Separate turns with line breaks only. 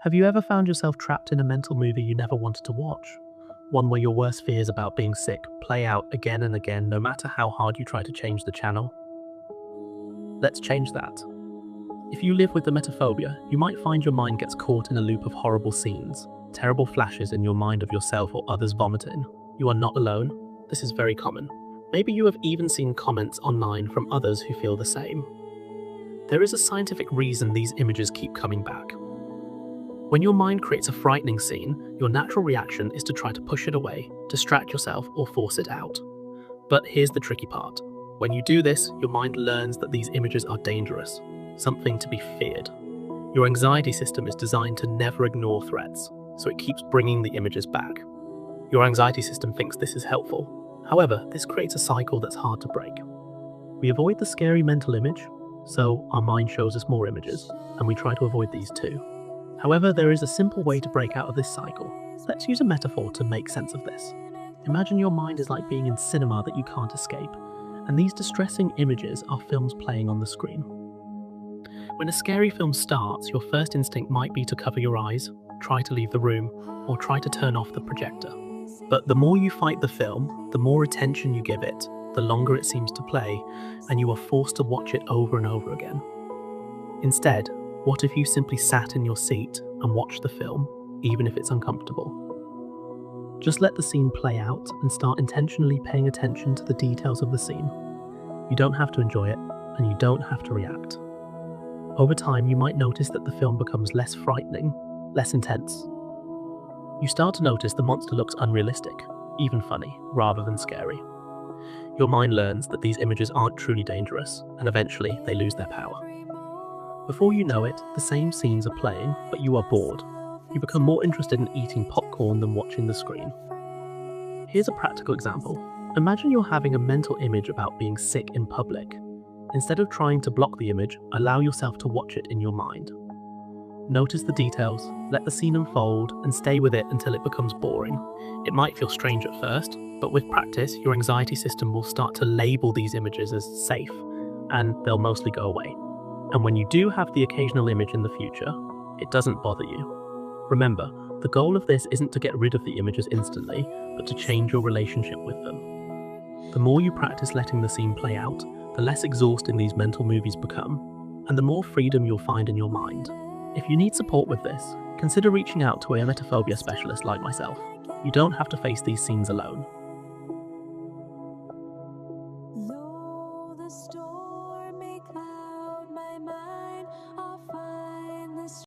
Have you ever found yourself trapped in a mental movie you never wanted to watch? One where your worst fears about being sick play out again and again no matter how hard you try to change the channel? Let's change that. If you live with emetophobia, you might find your mind gets caught in a loop of horrible scenes, terrible flashes in your mind of yourself or others vomiting. You are not alone. This is very common. Maybe you have even seen comments online from others who feel the same. There is a scientific reason these images keep coming back. When your mind creates a frightening scene, your natural reaction is to try to push it away, distract yourself, or force it out. But here's the tricky part. When you do this, your mind learns that these images are dangerous, something to be feared. Your anxiety system is designed to never ignore threats, so it keeps bringing the images back. Your anxiety system thinks this is helpful. However, this creates a cycle that's hard to break. We avoid the scary mental image, so our mind shows us more images, and we try to avoid these too. However, there is a simple way to break out of this cycle. Let's use a metaphor to make sense of this. Imagine your mind is like being in cinema that you can't escape, and these distressing images are films playing on the screen. When a scary film starts, your first instinct might be to cover your eyes, try to leave the room, or try to turn off the projector. But the more you fight the film, the more attention you give it, the longer it seems to play, and you are forced to watch it over and over again. Instead, what if you simply sat in your seat and watched the film, even if it's uncomfortable? Just let the scene play out and start intentionally paying attention to the details of the scene. You don't have to enjoy it, and you don't have to react. Over time, you might notice that the film becomes less frightening, less intense. You start to notice the monster looks unrealistic, even funny, rather than scary. Your mind learns that these images aren't truly dangerous, and eventually they lose their power. Before you know it, the same scenes are playing, but you are bored. You become more interested in eating popcorn than watching the screen. Here's a practical example. Imagine you're having a mental image about being sick in public. Instead of trying to block the image, allow yourself to watch it in your mind. Notice the details, let the scene unfold, and stay with it until it becomes boring. It might feel strange at first, but with practice, your anxiety system will start to label these images as safe, and they'll mostly go away. And when you do have the occasional image in the future, it doesn't bother you. Remember, the goal of this isn't to get rid of the images instantly, but to change your relationship with them. The more you practice letting the scene play out, the less exhausting these mental movies become, and the more freedom you'll find in your mind. If you need support with this, consider reaching out to a emetophobia specialist like myself. You don't have to face these scenes alone.